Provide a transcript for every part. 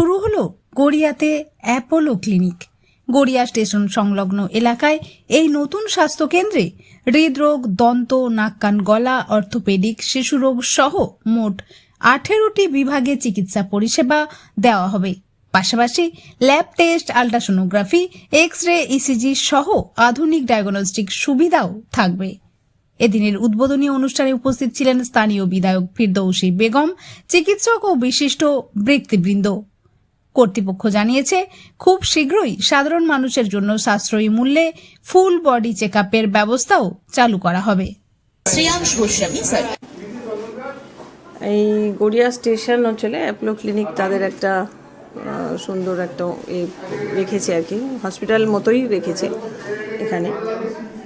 শুরু হলো গড়িয়াতে Apollo clinic. Garia station সংলগ্ন এলাকায় এই নতুন স্বাস্থ্যকেন্দ্রে হৃদরোগ, দন্ত, নাক কান গলা, অর্থোপেডিক, শিশুরোগ সহ মোট 18টি বিভাগে চিকিৎসা পরিষেবা দেওয়া হবে। পাশাপাশি lab test, ultrasonography, X ray, ECG সহ আধুনিক ডায়াগনস্টিক সুবিধাও থাকবে। এদিনের উদ্বোধনী অনুষ্ঠানে উপস্থিত ছিলেন স্থানীয় বিধায়ক ফিরদৌসী বেগম, চিকিৎসক ও বিশিষ্ট ব্যক্তিবৃন্দ। কর্তৃপক্ষ জানিয়েছে, খুব শীঘ্রই সাধারণ মানুষের জন্য সাশ্রয়ী মূল্যে ফুল বডি চেকআপের ব্যবস্থাও চালু করা হবে। এই গড়িয়া স্টেশন অঞ্চলে অ্যাপোলো ক্লিনিক তাদের একটা সুন্দর একটা রেখেছে আর কি, হসপিটাল মতোই রেখেছে। এখানে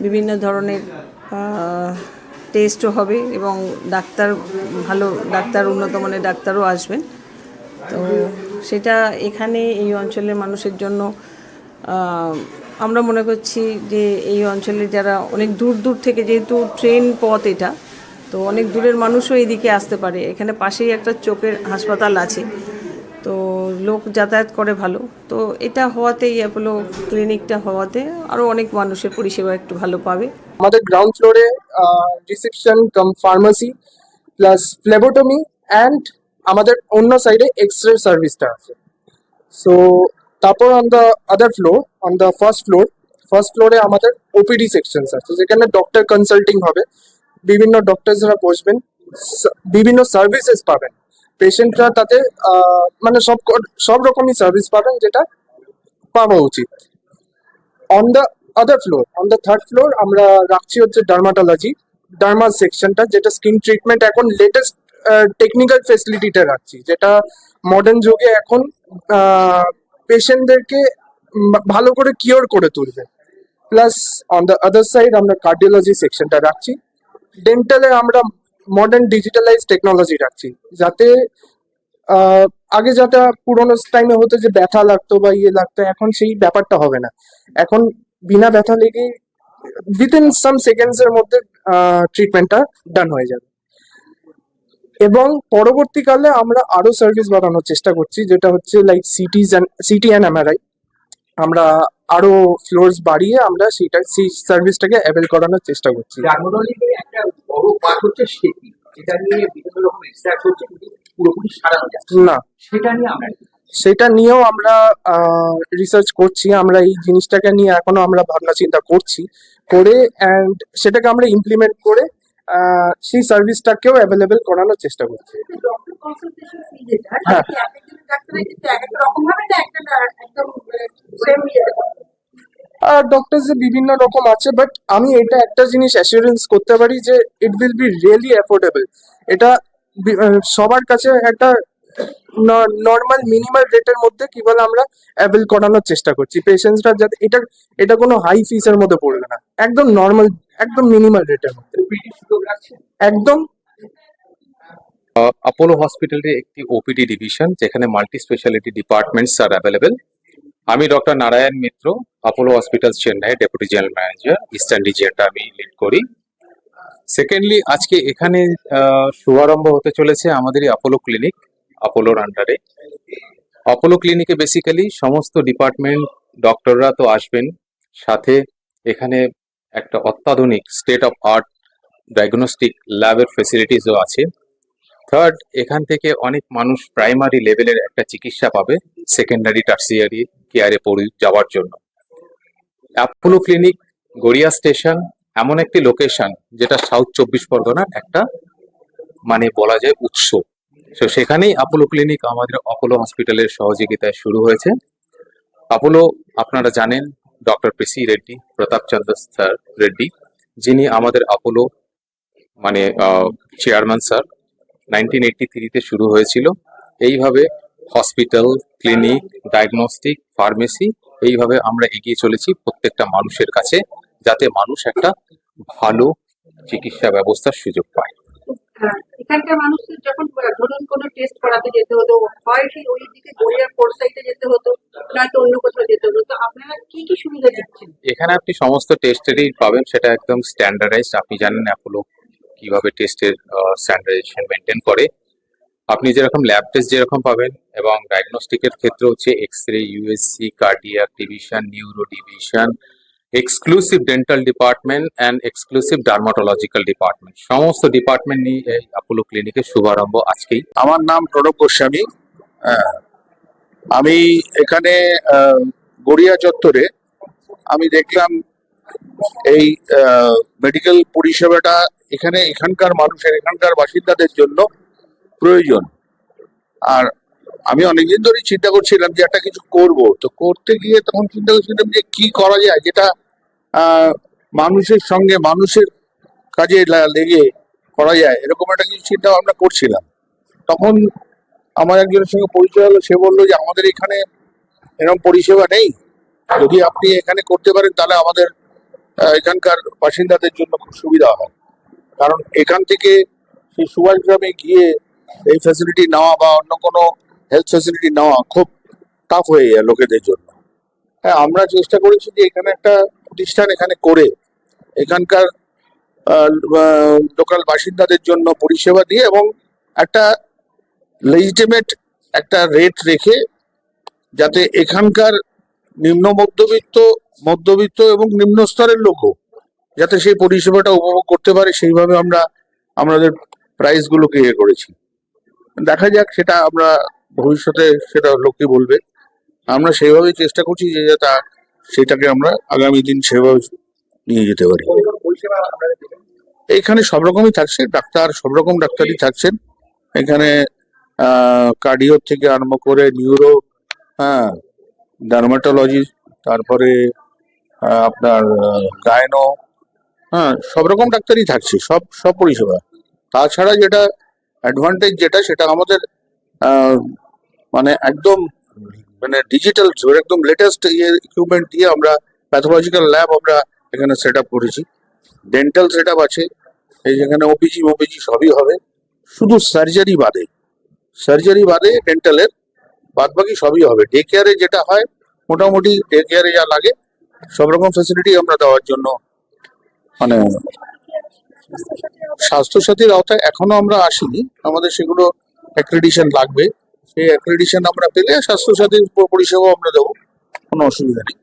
বিভিন্ন ধরনের টেস্টও হবে এবং ভালো ডাক্তার, উন্নত মানের ডাক্তারও আসবেন। তো সেটা এখানে এই অঞ্চলের মানুষের জন্য আমরা মনে করছি যে এই অঞ্চলে যারা অনেক দূর দূর থেকে, যেহেতু ট্রেন পথ এটা, তো অনেক দূরের মানুষও এদিকে আসতে পারে। এখানে পাশেই একটা চোখের হাসপাতাল আছে, তো লোক যাতায়াত করে ভালো। তো এটা হওয়াতে, এই অ্যাপোলো ক্লিনিকটা হওয়াতে আরও অনেক মানুষের পরিষেবা একটু ভালো পাবে। আমাদের গ্রাউন্ড ফ্লোরে reception cum pharmacy plus phlebotomy and আমাদের অন্য সাইডে এক্স-রে সার্ভিসটা আছে। সো তারপর on the other floor, on the first ফ্লোরে আমাদের ওপিডি সেকশনস আছে, যেখানে ডক্টর কনসাল্টিং হবে, বিভিন্ন ডক্টরসরা বসবেন, বিভিন্ন সার্ভিসেস পাবেন পেশেন্টরা, তাতে মানে সব রকমই সার্ভিস পাবেন যেটা পাওয়া উচিত। On the other floor, on the third floor আমরা রাখছি হচ্ছে ডার্মা সেকশনটা, যেটা স্কিন ট্রিটমেন্ট এখন লেটেস্ট টেকনিক্যাল ফেসিলিটিটা রাখছি, যেটা মডার্ন যুগে এখন পেশেন্টদেরকে ভালো করে কিওর করে তুলবে। Plus on the other side আমরা কার্ডিওলজি সেকশনটা রাখছি। ডেন্টালে আমরা মডার্ন ডিজিটালাইজ টেকনোলজি রাখছি, যাতে আগে যেটা পুরোনো টাইমে হতো যে ব্যথা লাগতো বা লাগতো, এখন সেই ব্যাপারটা হবে না। এখন বিনা ব্যথা লেগে উইদিন সাম সেকেন্ডস এর মধ্যে ট্রিটমেন্টটা ডান হয়ে যাবে। এবং পরবর্তীকালে আমরা আরো সার্ভিস বাড়ানোর চেষ্টা করছি, যেটা হচ্ছে লাইক সিটি অ্যান্ড এমআরআই। আমরা আরো ফ্লোরস বাড়িয়ে আমরা সেই সার্ভিসটাকে অ্যাভেল করানোর চেষ্টা করছি। একটা বড় পার্ট হচ্ছে সেটি, যেটা নিয়ে বিভিন্ন রকম রিসার্চ হচ্ছে, কিন্তু পুরোপুরি সারানো যাচ্ছে না, সেটা নিয়েও আমরা রিসার্চ করছি। আমরা এই জিনিসটাকে নিয়ে এখনো আমরা ভাবনা চিন্তা করছি, করে অ্যান্ড সেটাকে আমরা ইমপ্লিমেন্ট করে সেই সার্ভিসটাকেও অ্যাভেলেবেল করানোর চেষ্টা করছি। হ্যাঁ, ডক্টরস বিভিন্ন রকম আছে, বাট আমি এটা একটা জিনিস অ্যাসিওরেন্স করতে পারি যে it will be really affordable. এটা সবার কাছে একটা নর্মাল মিনিমাল রেটের মধ্যে কি বলে আমরা অ্যাভেল করানোর চেষ্টা করছি পেশেন্টসরা, যাতে এটা কোনো হাই ফিসের মধ্যে পড়বে না, একদম নর্মাল, একদম মিনিমাল রেটের মধ্যে একদম। অ্যাপোলো হসপিটালের একটি ওপিডি ডিভিশন, যেখানে multi speciality departments are available. আমি doctor Narayan Mitra, Apollo hospital Chennai deputy general manager, eastern রিজিয়নটা আমি লিড করি। সেকেন্ডলি, আজকে এখানে শুভারম্ভ হতে চলেছে আমাদের এই অ্যাপোলো ক্লিনিক, অ্যাপোলোর আন্ডারে। অ্যাপোলো ক্লিনিকে বেসিক্যালি সমস্ত ডিপার্টমেন্ট ডক্টররা তো আসবেন, সাথে এখানে একটা অত্যাধুনিক স্টেট অফ আর্ট ডায়াগনস্টিক ল্যাবের ফেসিলিটিসও আছে। থার্ড, এখান থেকে অনেক মানুষ প্রাইমারি লেভেলের একটা চিকিৎসা পাবে সেকেন্ডারি টার্সিয়ারি কেয়ারে যাওয়ার জন্য। অ্যাপোলো ক্লিনিক গড়িয়া স্টেশন এমন একটি লোকেশন, যেটা সাউথ 24 পরগনার একটা মানে বলা যায় উৎস। তো সেখানেই অ্যাপোলো ক্লিনিক আমাদের অ্যাপোলো হসপিটালের সহযোগিতায় শুরু হয়েছে। অ্যাপোলো, আপনারা জানেন, ডক্টর পিসি রেড্ডি, প্রতাপচন্দ্র স্যার রেড্ডি, যিনি আমাদের অ্যাপোলো মানে চেয়ারম্যান স্যার, 1983-তে শুরু হয়েছিল। এইভাবে হসপিটাল, ক্লিনিক, ডায়াগনস্টিক, ফার্মেসি, এইভাবে আমরা এগিয়ে চলেছি প্রত্যেকটা মানুষের কাছে, যাতে মানুষ একটা ভালো চিকিৎসা ব্যবস্থার সুযোগ পায়। এখানকার মানুষদের যখন ধরুন কোনো টেস্ট করাতে যেতে হতো, হয় সেই ওই দিকে গড়িয়ার ফোর সাইডে যেতে হতো, নয়তো অন্য কোথাও যেতে হতো, তো আপনারা কি কি সুবিধা দিচ্ছেন? এখানে আপনি সমস্ত টেস্টেরই পাবেন, সেটা একদম স্ট্যান্ডার্ডাইজড। আপনি জানেন অ্যাপোলো কিভাবে টেস্টের স্ট্যান্ডার্ডাইজেশন মেনটেন করে। আপনি যেরকম ল্যাব টেস্ট যেরকম পাবেন এবং ডায়াগনস্টিকের ক্ষেত্রে হচ্ছে X ray, USG, cardiac division, neuro division, exclusive dental department and exclusive dermatological department, সমস্ত ডিপার্টমেন্ট নিয়ে এই অ্যাপোলো ক্লিনিকের শুভারম্ভ আজকেই। আমার নাম প্রণব গোস্বামী। হ্যাঁ, আমি এখানে গড়িয়া চত্বরে আমি দেখলাম এই মেডিকেল পরিষেবাটা এখানকার মানুষের, এখানকার বাসিন্দাদের জন্য প্রয়োজন। আর আমি অনেকদিন ধরেই চিন্তা করছিলাম যে একটা কিছু করব, তো করতে গিয়ে তখন চিন্তা করছিলাম যে কি করা যায় যেটা মানুষের সঙ্গে, মানুষের কাজে লেগে করা যায়, এরকম একটা কিছু চিন্তা ভাবনা করছিলাম। তখন আমার একজনের সঙ্গে পরিচয় হলো, সে বললো যে আমাদের এখানে এরকম পরিষেবা নেই, যদি আপনি এখানে করতে পারেন তাহলে আমাদের এখানকার বাসিন্দাদের জন্য খুব সুবিধা হয়। কারণ এখান থেকে সেই সুভাষগ্রামে গিয়ে এই ফ্যাসিলিটি নেওয়া বা অন্য কোনো হেলথ ফ্যাসিলিটি নেওয়া খুব টাফ হয়ে যায় লোকেদের জন্য। হ্যাঁ, আমরা চেষ্টা করেছি যে এখানে একটা প্রতিষ্ঠান এখানে করে এখানকার লোকাল বাসিন্দাদের জন্য পরিষেবা দিয়ে এবং একটা লেজিটিমেট একটা রেট রেখে যাতে এখানকার নিম্ন মধ্যবিত্ত এবং নিম্ন স্তরের লোকও যাতে সেই পরিষেবাটা উপভোগ করতে পারে, সেইভাবে আমরা আমাদের প্রাইস গুলোকে করেছি। দেখা যাক, সেটা আমরা ভবিষ্যতে সেটা লোকে বলবে। আমরা সেইভাবেই চেষ্টা করছি যে সেটাকে আমরা আগামী দিন সেভাবে নিয়ে যেতে পারি। এইখানে সব রকমই থাকছে, সব রকম ডাক্তারই থাকছেন এখানে, কার্ডিও থেকে আরম্ভ করে নিউরো, হ্যাঁ, ডার্মাটোলজি, তারপরে আপনার গায়নো, হ্যাঁ, সব রকম ডাক্তারই থাকছে, সব পরিষেবা। তাছাড়া যেটা অ্যাডভান্টেজ সেটা আমাদের মানে একদম ডিজিটাল, একদম লেটেস্ট ইকুইপমেন্ট দিয়ে আমরা প্যাথোলজিক্যাল ল্যাব আমরা এখানে সেট আপ করেছি। ডেন্টাল সেট আপ আছে, এই যেখানে ওপিজি সবই হবে, শুধু সার্জারি বাদে ডেন্টালের বাদ বাকি সবই হবে। ডে কেয়ারে যেটা হয়, মোটামুটি ডে কেয়ারে যা লাগে সব রকম ফ্যাসিলিটি আমরা দেওয়ার জন্য, মানে স্বাস্থ্যসাথীর আওতায় এখনো আমরা আসিনি, আমাদের সেগুলো অ্যাক্রেডিশন লাগবে। সেই অ্যাক্রেডিশন আমরা পেলে স্বাস্থ্যসাথীর পরিষেবা আমরা দেবো, কোনো অসুবিধা নেই।